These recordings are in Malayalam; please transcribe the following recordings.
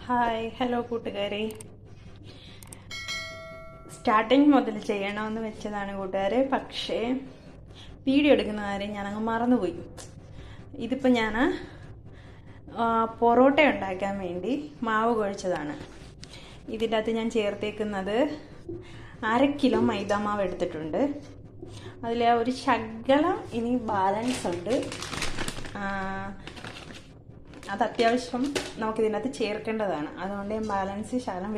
ഹായ് ഹലോ കൂട്ടുകാരെ. സ്റ്റാർട്ടിങ് മുതൽ ചെയ്യണമെന്ന് വെച്ചതാണ് കൂട്ടുകാരെ, പക്ഷേ വീഡിയോ എടുക്കുന്ന കാര്യം ഞാനങ്ങ് മറന്നുപോയി. ഇതിപ്പോൾ ഞാൻ പൊറോട്ട ഉണ്ടാക്കാൻ വേണ്ടി മാവ് കുഴച്ചതാണ്. ഇതിൻ്റെ അകത്ത് ഞാൻ ചേർത്തേക്കുന്നത് 1/2 കിലോ മൈദാമാവ് എടുത്തിട്ടുണ്ട്. അതിൽ ഒരു ശകലം ഇനി ബാലൻസ് ഉണ്ട്. അത് അത്യാവശ്യം നമുക്കിതിനകത്ത് ചേർക്കേണ്ടതാണ്. അതുകൊണ്ട് ഞാൻ ബാലൻസ് ശകലം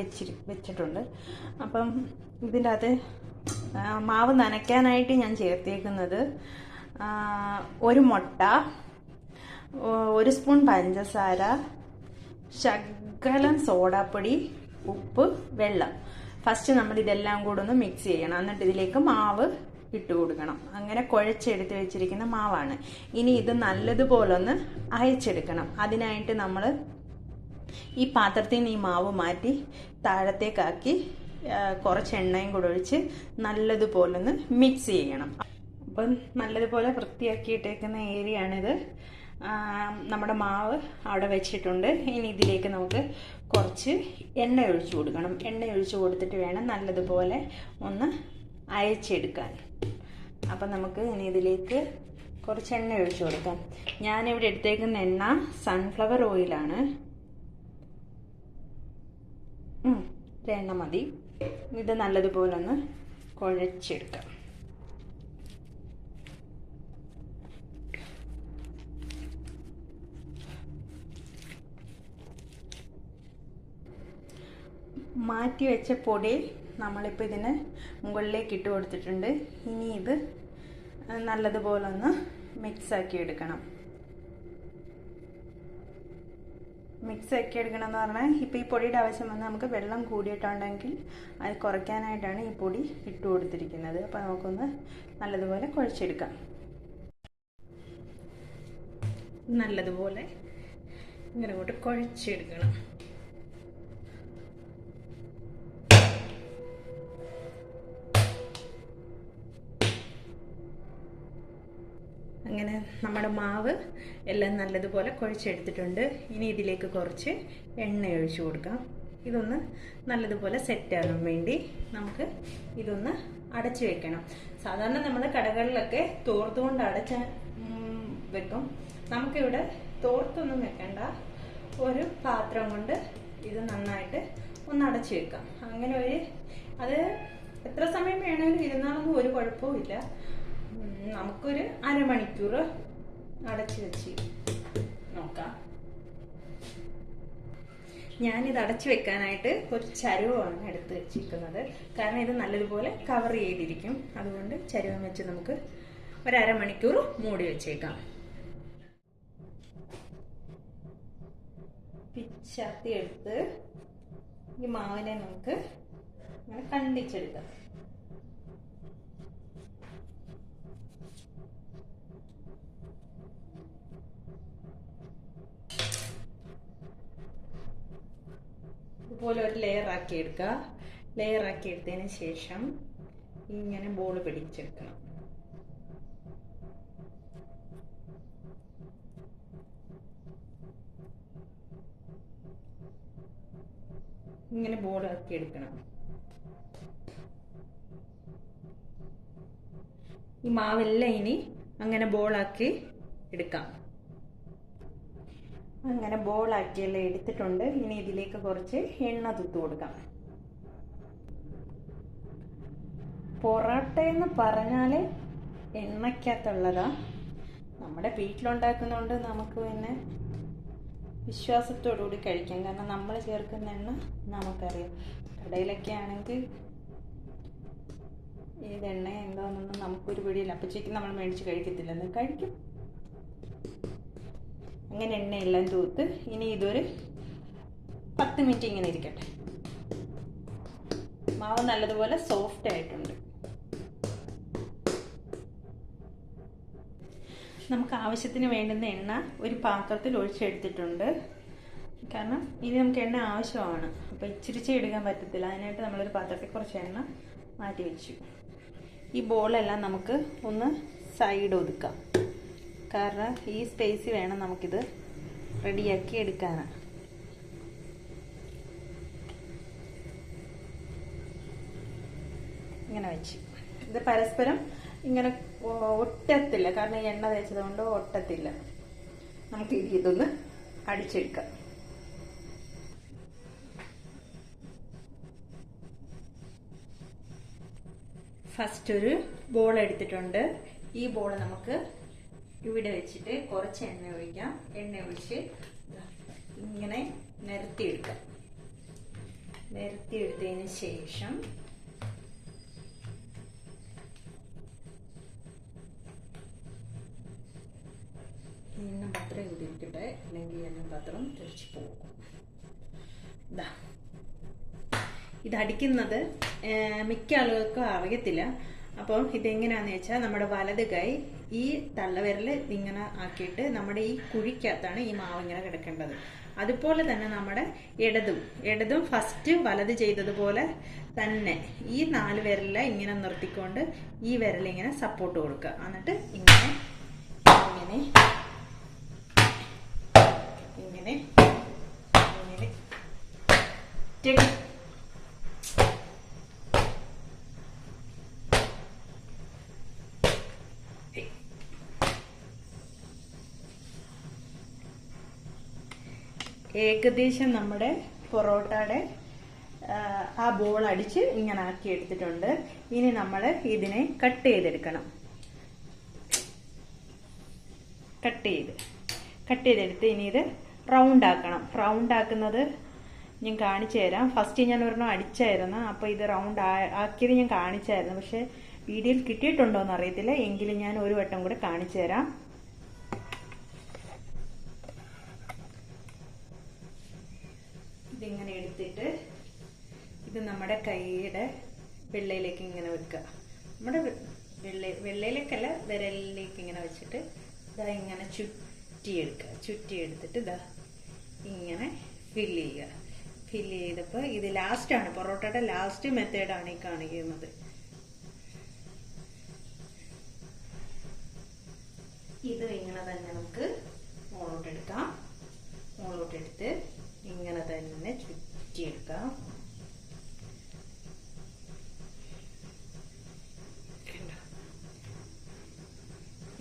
വെച്ചിട്ടുണ്ട്. അപ്പം ഇതിൻ്റെ അകത്ത് മാവ് നനയ്ക്കാനായിട്ട് ഞാൻ ചേർത്തേക്കുന്നത് 1 മുട്ട, 1 സ്പൂൺ പഞ്ചസാര, ശകലം സോഡാപ്പൊടി, ഉപ്പ്, വെള്ളം. ഫസ്റ്റ് നമ്മൾ ഇതെല്ലാം കൂടെ ഒന്ന് മിക്സ് ചെയ്യണം. എന്നിട്ട് ഇതിലേക്ക് മാവ് ഇട്ട് കൊടുക്കണം. അങ്ങനെ കുഴച്ചെടുത്ത് വെച്ചിരിക്കുന്ന മാവാണ്. ഇനി ഇത് നല്ലതുപോലെ ഒന്ന് അയച്ചെടുക്കണം. അതിനായിട്ട് നമ്മൾ ഈ പാത്രത്തിൽ നിന്ന് ഈ മാവ് മാറ്റി താഴത്തേക്കാക്കി കുറച്ച് എണ്ണയും കൂടെ ഒഴിച്ച് നല്ലതുപോലെ ഒന്ന് മിക്സ് ചെയ്യണം. അപ്പം നല്ലതുപോലെ വൃത്തിയാക്കിയിട്ടേക്കുന്ന ഏരിയയാണിത്. നമ്മുടെ മാവ് അവിടെ വെച്ചിട്ടുണ്ട്. ഇനി ഇതിലേക്ക് നമുക്ക് കുറച്ച് എണ്ണ ഒഴിച്ചു കൊടുക്കണം. എണ്ണ ഒഴിച്ചു കൊടുത്തിട്ട് വേണം നല്ലതുപോലെ ഒന്ന് അയച്ചെടുക്കാൻ. അപ്പം നമുക്ക് ഇനി ഇതിലേക്ക് കുറച്ച് എണ്ണ ഒഴിച്ചു കൊടുക്കാം. ഞാനിവിടെ എടുത്തേക്കുന്ന എണ്ണ സൺഫ്ലവർ ഓയിലാണ്. എണ്ണ മതി. ഇത് നല്ലതുപോലെ ഒന്ന് കുഴച്ചെടുക്കാം. മാറ്റി വെച്ച പൊടി നമ്മളിപ്പോൾ ഇതിന് മുകളിലേക്ക് ഇട്ട് കൊടുത്തിട്ടുണ്ട്. ഇനി ഇത് നല്ലതുപോലെ ഒന്ന് മിക്സാക്കി എടുക്കണം. മിക്സാക്കി എടുക്കണം എന്ന് പറഞ്ഞാൽ ഇപ്പോൾ ഈ പൊടിയുടെ ആവശ്യം വന്ന് നമുക്ക് വെള്ളം കൂടിയിട്ടുണ്ടെങ്കിൽ അത് കുറയ്ക്കാനായിട്ടാണ് ഈ പൊടി ഇട്ട് കൊടുത്തിരിക്കുന്നത്. അപ്പോൾ നമുക്കൊന്ന് നല്ലതുപോലെ കുഴച്ചെടുക്കാം. നല്ലതുപോലെ ഇങ്ങനെ കൂട്ട് കുഴച്ചെടുക്കണം. അങ്ങനെ നമ്മുടെ മാവ് എല്ലാം നല്ലതുപോലെ കുഴച്ചെടുത്തിട്ടുണ്ട്. ഇനി ഇതിലേക്ക് കുറച്ച് എണ്ണ ഒഴിച്ചു കൊടുക്കാം. ഇതൊന്ന് നല്ലതുപോലെ സെറ്റാകാൻ വേണ്ടി നമുക്ക് ഇതൊന്ന് അടച്ചു വെക്കണം. സാധാരണ നമ്മൾ കടകളിലൊക്കെ തോർത്തുകൊണ്ട് അടച്ച് വെക്കും. നമുക്കിവിടെ തോർത്തൊന്നും വെക്കണ്ട. ഒരു പാത്രം കൊണ്ട് ഇത് നന്നായിട്ട് ഒന്ന് അടച്ചു വെക്കാം. അങ്ങനെ അത് എത്ര സമയം വേണമെങ്കിലും ഇരുന്നാലൊന്നും ഒരു കുഴപ്പവും ഇല്ല. നമുക്കൊരു അരമണിക്കൂർ അടച്ചു വെച്ച് നോക്കാം. ഞാനിത് അടച്ചു വെക്കാനായിട്ട് ഒരു ചരുവമാണ് എടുത്ത് വെച്ചിരിക്കുന്നത്. കാരണം ഇത് നല്ലതുപോലെ കവർ ചെയ്തിരിക്കും. അതുകൊണ്ട് ചരുവം വെച്ച് നമുക്ക് ഒരു അരമണിക്കൂർ മൂടി വെച്ചേക്കാം. പിച്ചാത്തി എടുത്ത് ഈ മാവിനെ നമുക്ക് ഇങ്ങനെ കണ്ടിച്ചെടുക്കാം. ഇതുപോലെ ഒരു ലെയറാക്കി എടുക്കുക. ലെയറാക്കി എടുത്തതിന് ശേഷം ഇങ്ങനെ ബോൾ പിടിച്ചെടുക്കണം. ഇങ്ങനെ ബോളാക്കി എടുക്കണം. ഈ മാവെല്ലാം ഇനി അങ്ങനെ ബോളാക്കി എടുക്കാം. അങ്ങനെ ബോളാക്കിയെല്ലാം എടുത്തിട്ടുണ്ട്. ഇനി ഇതിലേക്ക് കുറച്ച് എണ്ണ തൂത്ത് കൊടുക്കാം. പൊറോട്ട എന്ന് പറഞ്ഞാൽ എണ്ണയ്ക്കകത്തുള്ളതാ. നമ്മുടെ വീട്ടിലുണ്ടാക്കുന്നതുകൊണ്ട് നമുക്ക് പിന്നെ വിശ്വാസത്തോടുകൂടി കഴിക്കാം. കാരണം നമ്മൾ ചേർക്കുന്ന എണ്ണ നമുക്കറിയാം. കടയിലൊക്കെ ആണെങ്കിൽ ഏതെണ്ണ എന്താണെന്നൊന്നും നമുക്കൊരു പിടിയില്ല. അപ്പച്ചേക്ക് നമ്മൾ മേടിച്ച് കഴിക്കത്തില്ലെന്ന് കഴിക്കും. അങ്ങനെ എണ്ണയെല്ലാം തൂത്ത് ഇനി ഇതൊരു 10 മിനിറ്റ് ഇങ്ങനെ ഇരിക്കട്ടെ. മാവ് നല്ലതുപോലെ സോഫ്റ്റ് ആയിട്ടുണ്ട്. നമുക്ക് ആവശ്യത്തിന് വേണ്ടുന്ന എണ്ണ ഒരു പാത്രത്തിൽ ഒഴിച്ചെടുത്തിട്ടുണ്ട്. കാരണം ഇനി നമുക്ക് എണ്ണ ആവശ്യമാണ്. അപ്പോൾ ഇച്ചിരിച്ചേ എടുക്കാൻ പറ്റത്തില്ല. അതിനായിട്ട് നമ്മളൊരു പാത്രത്തിൽ കുറച്ച് എണ്ണ മാറ്റി വെച്ചു. ഈ ബോളെല്ലാം നമുക്ക് ഒന്ന് സൈഡ് ഒതുക്കാം. കാരണം ഈ സ്പേസ് വേണം നമുക്കിത് റെഡിയാക്കി എടുക്കാനാണ്. വെച്ച്. ഇത് പരസ്പരം ഇങ്ങനെ ഒട്ടത്തില്ല, കാരണം എണ്ണ തേച്ചത് കൊണ്ട് ഒട്ടത്തില്ല. നമുക്ക് ഇതൊന്ന് അടിച്ചെടുക്കാം. ഫസ്റ്റ് ഒരു ബോൾ എടുത്തിട്ടുണ്ട്. ഈ ബോൾ നമുക്ക് ഇവിടെ വെച്ചിട്ട് കുറച്ച് എണ്ണ ഒഴിക്കാം. എണ്ണ ഒഴിച്ച് ഇങ്ങനെ നിരത്തിയെടുക്കാം. നിരത്തിയെടുത്തതിന് ശേഷം എണ്ണം പത്രം ഇവിടെ ഇരിക്കട്ടെ, അല്ലെങ്കിൽ എണ്ണം പത്രം തിരിച്ചു പോകും. ഇതടിക്കുന്നത് മിക്ക ആളുകൾക്കും അറിയത്തില്ല. അപ്പം ഇതെങ്ങനെയാണെന്ന് വെച്ചാൽ നമ്മുടെ വലത് കൈ ഈ തള്ളവിരൽ ഇങ്ങനെ ആക്കിയിട്ട് നമ്മുടെ ഈ കുഴിക്കകത്താണ് ഈ മാവ് ഇങ്ങനെ കിടക്കേണ്ടത്. അതുപോലെ തന്നെ നമ്മുടെ ഇടതും ഫസ്റ്റ് വലത് ചെയ്തതുപോലെ തന്നെ ഈ 4 വിരലിൽ ഇങ്ങനെ നിർത്തിക്കൊണ്ട് ഈ വിരലിങ്ങനെ സപ്പോർട്ട് കൊടുക്കുക. എന്നിട്ട് ഇങ്ങനെ ഇങ്ങനെ ഇങ്ങനെ ഇങ്ങനെ ഏകദേശം നമ്മുടെ പൊറോട്ടയുടെ ആ ബോൾ അടിച്ച് ഇങ്ങനെ ആക്കി എടുത്തിട്ടുണ്ട്. ഇനി നമ്മൾ ഇതിനെ കട്ട് ചെയ്തെടുക്കണം. കട്ട് ചെയ്തെടുത്ത് ഇനി ഇത് റൗണ്ട് ആക്കണം. റൗണ്ട് ആക്കുന്നത് ഞാൻ കാണിച്ചു തരാം. ഫസ്റ്റ് ഞാൻ ഒരെണ്ണം അടിച്ചായിരുന്നു, അപ്പോൾ ഇത് റൗണ്ട് ആക്കിയത് ഞാൻ കാണിച്ചായിരുന്നു. പക്ഷെ വീഡിയോയിൽ കിട്ടിയിട്ടുണ്ടോ എന്ന് അറിയത്തില്ല, എങ്കിലും ഞാൻ ഒരു വട്ടം കൂടെ കാണിച്ചു തരാം. ഇതിങ്ങനെ എടുത്തിട്ട് ഇത് നമ്മുടെ കൈയുടെ വെള്ളയിലേക്ക് ഇങ്ങനെ വെക്കുക. നമ്മുടെ വെള്ളയിലേക്കല്ല, വിരലിലേക്ക് ഇങ്ങനെ വെച്ചിട്ട് ഇതാ ഇങ്ങനെ ചുറ്റിയെടുക്കുക. ചുറ്റിയെടുത്തിട്ട് ഇതാ ഇങ്ങനെ ഫില്ല് ചെയ്യുക. ഫില്ല് ചെയ്തപ്പോൾ ഇത് ലാസ്റ്റാണ്, പൊറോട്ടയുടെ ലാസ്റ്റ് മെത്തേഡാണ് ഈ കാണിക്കുന്നത്. ഇത് ഇങ്ങനെ തന്നെ നമുക്ക് മുകളോട്ടെടുക്കാം. മുകളോട്ടെടുത്ത് ഇങ്ങനെ തന്നെ ചുറ്റിയെടുക്കാം.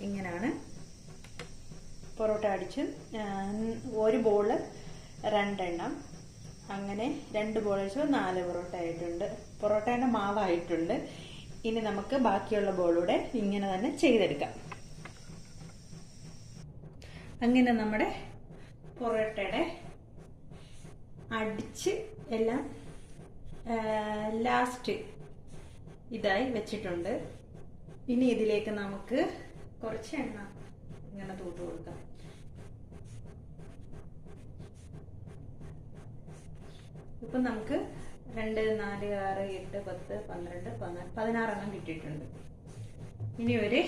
ഇങ്ങനെയാണ് പൊറോട്ട അടിച്ച് ഒരു ബോള് 2 എണ്ണം, അങ്ങനെ 2 ബോൾ അടിച്ച് 4 പൊറോട്ട ആയിട്ടുണ്ട്. പൊറോട്ടയുടെ മാവായിട്ടുണ്ട്. ഇനി നമുക്ക് ബാക്കിയുള്ള ബോളൂടെ ഇങ്ങനെ തന്നെ ചെയ്തെടുക്കാം. അങ്ങനെ നമ്മുടെ പൊറോട്ടയുടെ അടിച്ച് എല്ലാം ലാസ്റ്റ് ഇതായി വെച്ചിട്ടുണ്ട്. ഇനി ഇതിലേക്ക് നമുക്ക് കുറച്ച് എണ്ണ ഇങ്ങനെ തൂത്ത് കൊടുക്കാം. ഇപ്പം നമുക്ക് 2, 4, 6, 8, 10, 12, 16 എണ്ണം കിട്ടിയിട്ടുണ്ട്. ഇനി ഒരു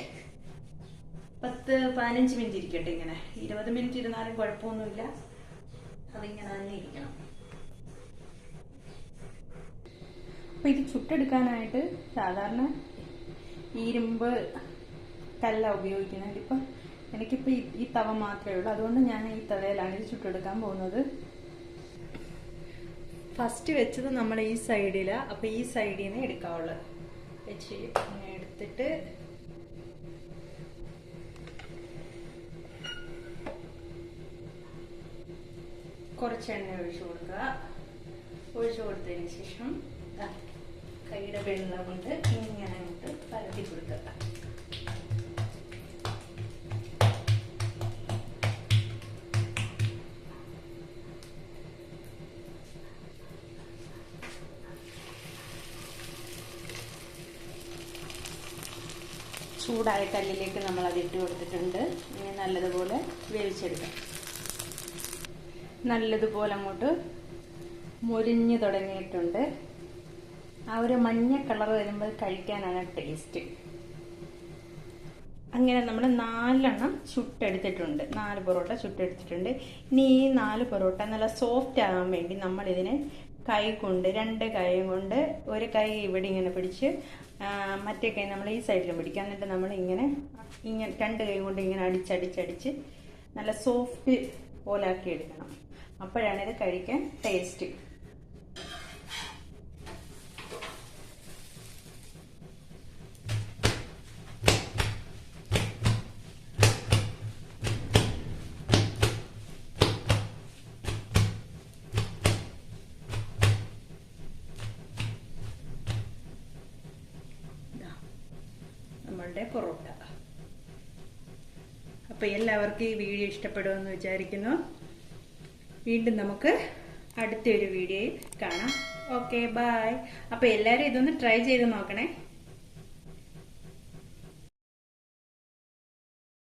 10-15 മിനിറ്റ് ഇരിക്കട്ടെ. ഇങ്ങനെ 20 മിനിറ്റ് ഇരുന്നാലും കുഴപ്പമൊന്നുമില്ല, അതിങ്ങനെ തന്നെ ഇരിക്കണം. അപ്പം ഇത് ചുട്ടെടുക്കാനായിട്ട് സാധാരണ ഇരുമ്പ് കല്ല ഉപയോഗിക്കുന്നത്. ഇപ്പം എനിക്കിപ്പോൾ ഈ തവ മാത്രമേ ഉള്ളൂ, അതുകൊണ്ട് ഞാൻ ഈ തവയിലാണ് ഇത് ചുട്ടെടുക്കാൻ പോകുന്നത്. ഫസ്റ്റ് വെച്ചത് നമ്മൾ ഈ സൈഡിലാണ്, അപ്പോൾ ഈ സൈഡിൽ നിന്ന് എടുക്കാവുള്ളൂ. വെച്ച് ഇങ്ങനെ എടുത്തിട്ട് കുറച്ച് എണ്ണ ഒഴിച്ചു കൊടുക്കുക. ഒഴിച്ചു കൊടുത്തതിന് ശേഷം കൈയുടെ വെള്ളം കൊണ്ട് ഇങ്ങനെ അങ്ങോട്ട് പരത്തി കൊടുക്കുക. ചൂടായ കല്ലിലേക്ക് നമ്മൾ അത് ഇട്ട് കൊടുത്തിട്ടുണ്ട്. ഇനി നല്ലതുപോലെ വേവിച്ചെടുക്കാം. നല്ലതുപോലെ അങ്ങോട്ട് മൊരിഞ്ഞു തുടങ്ങിയിട്ടുണ്ട്. ആ ഒരു മഞ്ഞ കളർ വരുമ്പോൾ കഴിക്കാനാണ് ടേസ്റ്റ്. അങ്ങനെ നമ്മൾ 4 എണ്ണം ചുട്ടെടുത്തിട്ടുണ്ട്. 4 പൊറോട്ട ചുട്ടെടുത്തിട്ടുണ്ട്. ഇനി ഈ 4 പൊറോട്ട നല്ല സോഫ്റ്റ് ആകാൻ വേണ്ടി നമ്മൾ ഇതിനെ കൈ കൊണ്ട് 2 കൈ കൊണ്ട്, ഒരു കൈ ഇവിടെ ഇങ്ങനെ പിടിച്ച് മറ്റേ കൈ നമ്മൾ ഈ സൈഡിലും പിടിക്കുക. എന്നിട്ട് നമ്മൾ ഇങ്ങനെ 2 കൈ കൊണ്ട് ഇങ്ങനെ അടിച്ചടിച്ചടിച്ച് നല്ല സോഫ്റ്റ് പോലെ ആക്കി എടുക്കണം. അപ്പോഴാണ് ഇത് കഴിക്കാൻ ടേസ്റ്റ്. നമ്മളുടെ പൊറോട്ട. അപ്പോൾ എല്ലാവർക്കും ഈ വീഡിയോ ഇഷ്ടപ്പെടുമെന്ന് വിചാരിക്കുന്നു. വീണ്ടും നമുക്ക് അടുത്തൊരു വീഡിയോയിൽ കാണാം. Okay, bye. അപ്പോൾ എല്ലാവരും ഇതൊന്ന് ട്രൈ ചെയ്ത് നോക്കണേ.